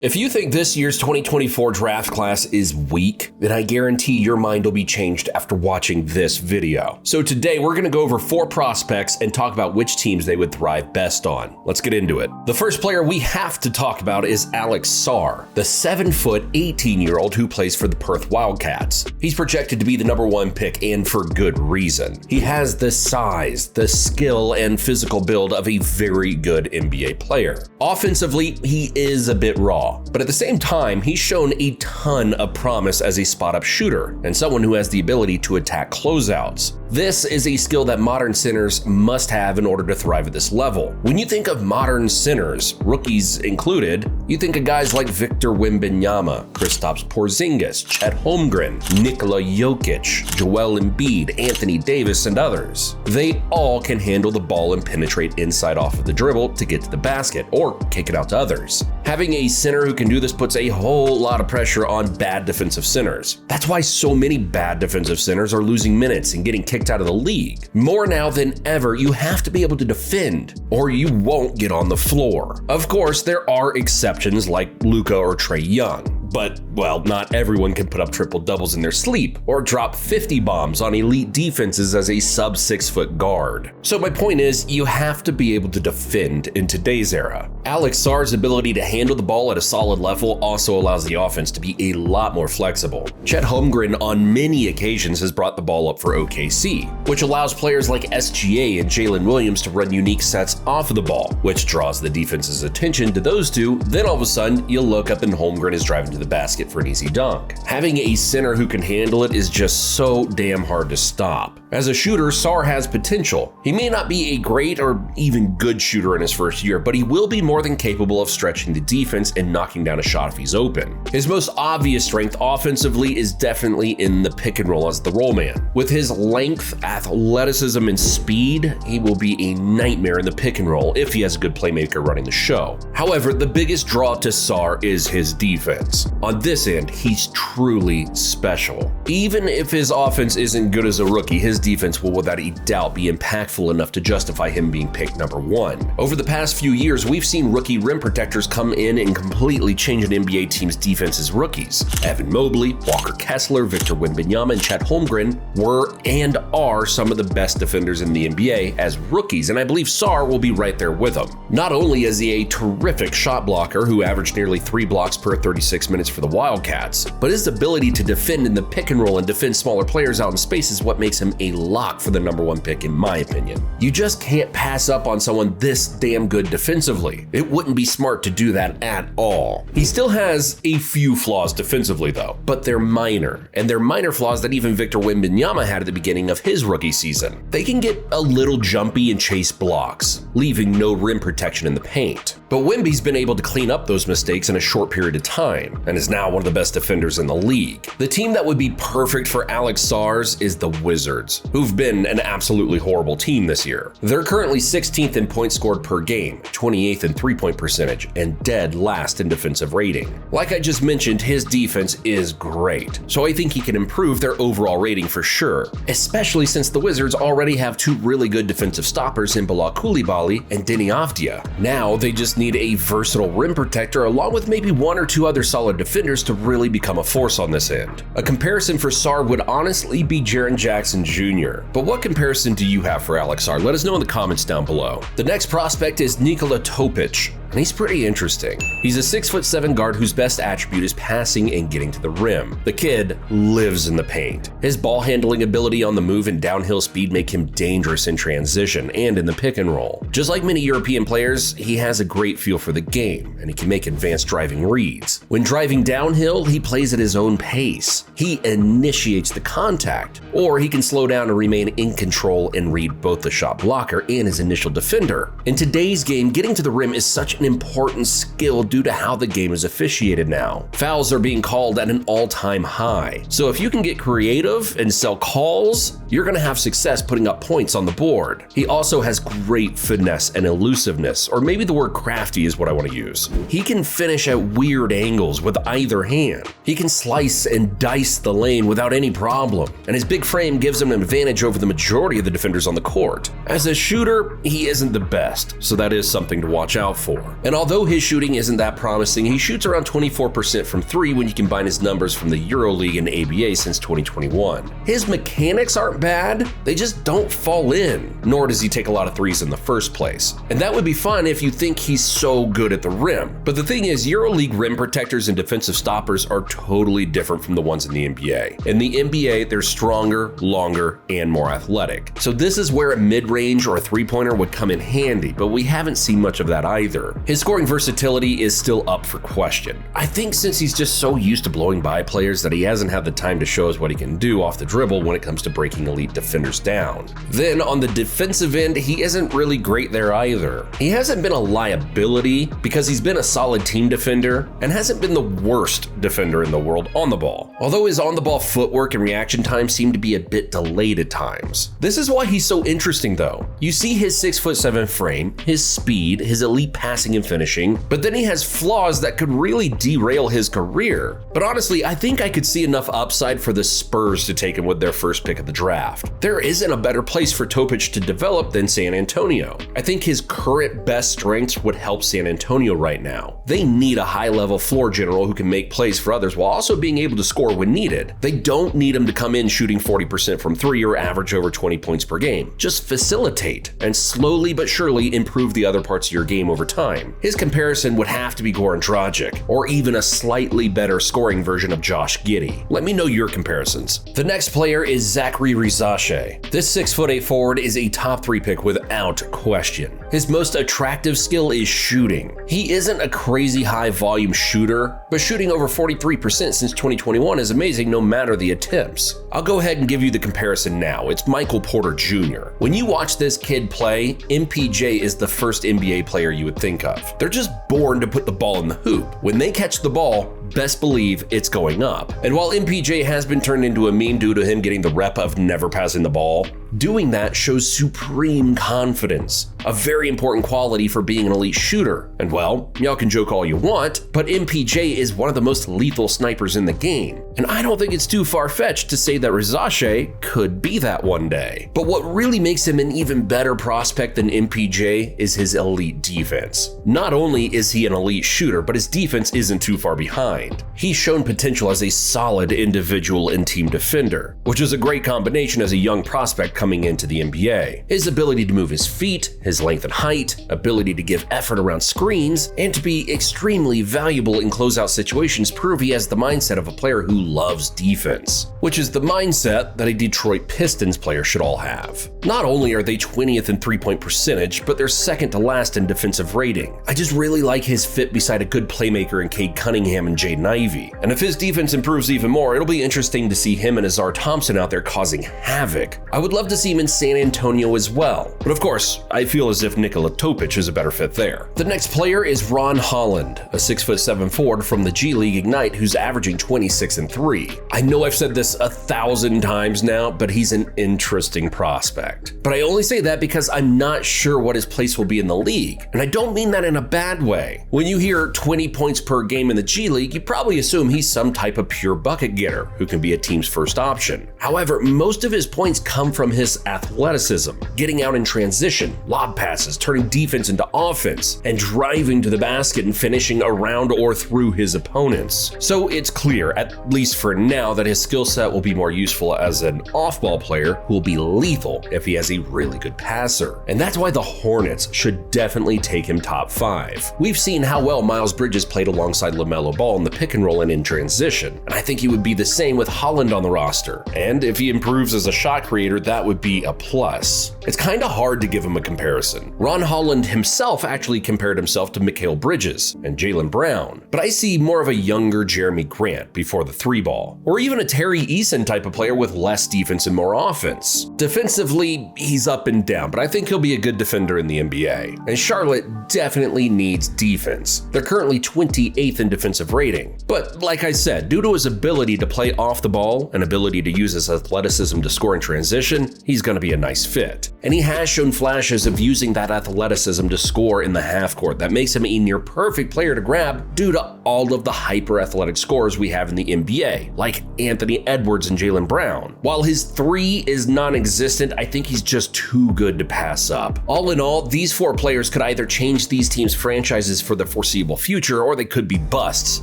If you think this year's 2024 draft class is weak, then I guarantee your mind will be changed after watching this video. So today we're going to go over 4 prospects and talk about which teams they would thrive best on. Let's get into it. The first player we have to talk about is Alex Sarr, the 7-foot, 18-year-old who plays for the Perth Wildcats. He's projected to be the #1 pick, and for good reason. He has the size, the skill, and physical build of a very good NBA player. Offensively, he is a bit raw. But at the same time, he's shown a ton of promise as a spot-up shooter and someone who has the ability to attack closeouts. This is a skill that modern centers must have in order to thrive at this level. When you think of modern centers, rookies included, you think of guys like Victor Wembanyama, Kristaps Porzingis, Chet Holmgren, Nikola Jokic, Joel Embiid, Anthony Davis, and others. They all can handle the ball and penetrate inside off of the dribble to get to the basket or kick it out to others. Having a center who can do this puts a whole lot of pressure on bad defensive centers. That's why so many bad defensive centers are losing minutes and getting kicked out of the league. More now than ever, you have to be able to defend, or you won't get on the floor. Of course, there are exceptions like Luka or Trae Young. But, well, not everyone can put up triple-doubles in their sleep or drop 50 bombs on elite defenses as a sub-6-foot guard. So my point is, you have to be able to defend in today's era. Alex Sarr's ability to handle the ball at a solid level also allows the offense to be a lot more flexible. Chet Holmgren on many occasions has brought the ball up for OKC, which allows players like SGA and Jalen Williams to run unique sets off of the ball, which draws the defense's attention to those two. Then all of a sudden, you'll look up and Holmgren is driving to the basket for an easy dunk. Having a center who can handle it is just so damn hard to stop. As a shooter, Sarr has potential. He may not be a great or even good shooter in his first year, but he will be more than capable of stretching the defense and knocking down a shot if he's open. His most obvious strength offensively is definitely in the pick and roll as the roll man. With his length, athleticism, and speed, he will be a nightmare in the pick and roll if he has a good playmaker running the show. However, the biggest draw to Sarr is his defense. On this end, he's truly special. Even if his offense isn't good as a rookie, his defense will without a doubt be impactful enough to justify him being picked #1. Over the past few years, we've seen rookie rim protectors come in and completely change an NBA team's defense as rookies. Evan Mobley, Walker Kessler, Victor Wembanyama, and Chet Holmgren were and are some of the best defenders in the NBA as rookies, and I believe Sarr will be right there with them. Not only is he a terrific shot blocker who averaged nearly 3 blocks per 36 minutes for the Wildcats, but his ability to defend in the pick and roll and defend smaller players out in space is what makes him a lock for the #1 pick in my opinion. You just can't pass up on someone this damn good defensively. It wouldn't be smart to do that at all. He still has a few flaws defensively though, but they're minor, and they're minor flaws that even Victor Wembanyama had at the beginning of his rookie season. They can get a little jumpy and chase blocks, leaving no rim protection in the paint. But Wemby's been able to clean up those mistakes in a short period of time, and is now one of the best defenders in the league. The team that would be perfect for Alex Sarr's is the Wizards, who've been an absolutely horrible team this year. They're currently 16th in points scored per game, 28th in three-point percentage, and dead last in defensive rating. Like I just mentioned, his defense is great, so I think he can improve their overall rating for sure, especially since the Wizards already have 2 really good defensive stoppers in Bilal Coulibaly and Deni Avdija. Now they just need a versatile rim protector along with maybe 1 or 2 other solid defenders to really become a force on this end. A comparison for Sarr would honestly be Jaren Jackson Jr. But what comparison do you have for Alex Sarr? Let us know in the comments down below. The next prospect is Nikola Toepich, and he's pretty interesting. He's a 6'7" guard whose best attribute is passing and getting to the rim. The kid lives in the paint. His ball handling ability on the move and downhill speed make him dangerous in transition and in the pick and roll. Just like many European players, he has a great feel for the game, and he can make advanced driving reads. When driving downhill, he plays at his own pace. He initiates the contact, or he can slow down and remain in control and read both the shot blocker and his initial defender. In today's game, getting to the rim is such an important skill due to how the game is officiated now. Fouls are being called at an all-time high. So if you can get creative and sell calls, you're going to have success putting up points on the board. He also has great finesse and elusiveness, or maybe the word crafty is what I want to use. He can finish at weird angles with either hand. He can slice and dice the lane without any problem, and his big frame gives him an advantage over the majority of the defenders on the court. As a shooter, he isn't the best, so that is something to watch out for. more. And although his shooting isn't that promising, he shoots around 24% from 3 when you combine his numbers from the EuroLeague and ABA since 2021. His mechanics aren't bad, they just don't fall in, nor does he take a lot of threes in the first place. And that would be fine if you think he's so good at the rim. But the thing is, EuroLeague rim protectors and defensive stoppers are totally different from the ones in the NBA. In the NBA, they're stronger, longer, and more athletic. So this is where a mid-range or a three-pointer would come in handy, but we haven't seen much of that either. His scoring versatility is still up for question. I think since he's just so used to blowing by players that he hasn't had the time to show us what he can do off the dribble when it comes to breaking elite defenders down. Then on the defensive end, he isn't really great there either. He hasn't been a liability because he's been a solid team defender and hasn't been the worst defender in the world on the ball. Although his on-the-ball footwork and reaction time seem to be a bit delayed at times. This is why he's so interesting though. You see his 6'7" frame, his speed, his elite passing and finishing, but then he has flaws that could really derail his career. But honestly, I think I could see enough upside for the Spurs to take him with their first pick of the draft. There isn't a better place for Toepich to develop than San Antonio. I think his current best strengths would help San Antonio right now. They need a high-level floor general who can make plays for others while also being able to score when needed. They don't need him to come in shooting 40% from 3 or average over 20 points per game. Just facilitate and slowly but surely improve the other parts of your game over time. His comparison would have to be Goran Dragic, or even a slightly better scoring version of Josh Giddey. Let me know your comparisons. The next player is Zachary Ryzhikov. This 6'8" forward is a top 3 pick without question. His most attractive skill is shooting. He isn't a crazy high volume shooter, but shooting over 43% since 2021 is amazing no matter the attempts. I'll go ahead and give you the comparison now. It's Michael Porter Jr. When you watch this kid play, MPJ is the first NBA player you would think of. They're just born to put the ball in the hoop. When they catch the ball, best believe it's going up. And while MPJ has been turned into a meme due to him getting the rep of never passing the ball, doing that shows supreme confidence, a very important quality for being an elite shooter. And well, y'all can joke all you want, but MPJ is one of the most lethal snipers in the game. And I don't think it's too far-fetched to say that Risacher could be that one day. But what really makes him an even better prospect than MPJ is his elite defense. Not only is he an elite shooter, but his defense isn't too far behind. He's shown potential as a solid individual and team defender, which is a great combination as a young prospect coming into the NBA. His ability to move his feet, his length and height, ability to give effort around screens, and to be extremely valuable in closeout situations prove he has the mindset of a player who loves defense, which is the mindset that a Detroit Pistons player should all have. Not only are they 20th in three-point percentage, but they're second to last in defensive rating. I just really like his fit beside a good playmaker in Cade Cunningham and Jaden Ivey. And if his defense improves even more, it'll be interesting to see him and Azar Thompson out there causing havoc. I would love to see him in San Antonio as well. But of course, I feel as if Nikola Toepich is a better fit there. The next player is Ron Holland, a 6'7" forward from the G League Ignite who's averaging 26 and 3. I know I've said this 1,000 times now, but he's an interesting prospect. But I only say that because I'm not sure what his place will be in the league. And I don't mean that in a bad way. When you hear 20 points per game in the G League, you probably assume he's some type of pure bucket getter who can be a team's first option. However, most of his points come from his athleticism, getting out in transition, lob passes, turning defense into offense, and driving to the basket and finishing around or through his opponents. So it's clear, at least for now, that his skill set will be more useful as an off-ball player who will be lethal if he has a really good passer. And that's why the Hornets should definitely take him top 5. We've seen how well Miles Bridges played alongside LaMelo Ball in the pick and roll and in transition, and I think he would be the same with Holland on the roster. And if he improves as a shot creator, that would be a plus. It's kind of hard to give him a comparison. Ron Holland himself actually compared himself to Mikal Bridges and Jaylen Brown, but I see more of a younger Jeremy Grant before the 3-ball, or even a Terry Eason type of player with less defense and more offense. Defensively, he's up and down, but I think he'll be a good defender in the NBA. And Charlotte definitely needs defense. They're currently 28th in defensive rating, but like I said, due to his ability to play off the ball and ability to use his athleticism to score in transition, he's going to be a nice fit. and he has shown flashes of using that athleticism to score in the half court. That makes him a near perfect player to grab due to all of the hyper-athletic scorers we have in the NBA, like Anthony Edwards and Jaylen Brown. While his 3 is non-existent, I think he's just too good to pass up. All in all, these 4 players could either change these teams' franchises for the foreseeable future, or they could be busts.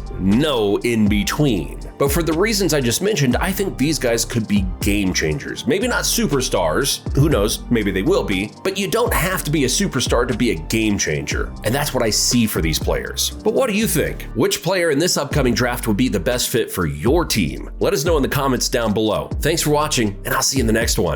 No in between. But for the reasons I just mentioned, I think these guys could be game changers. Maybe not superstars, who knows, maybe they will be, but you don't have to be a superstar to be a game changer. And that's what I see for these players. But what do you think? Which player in this upcoming draft would be the best fit for your team? Let us know in the comments down below. Thanks for watching, and I'll see you in the next one.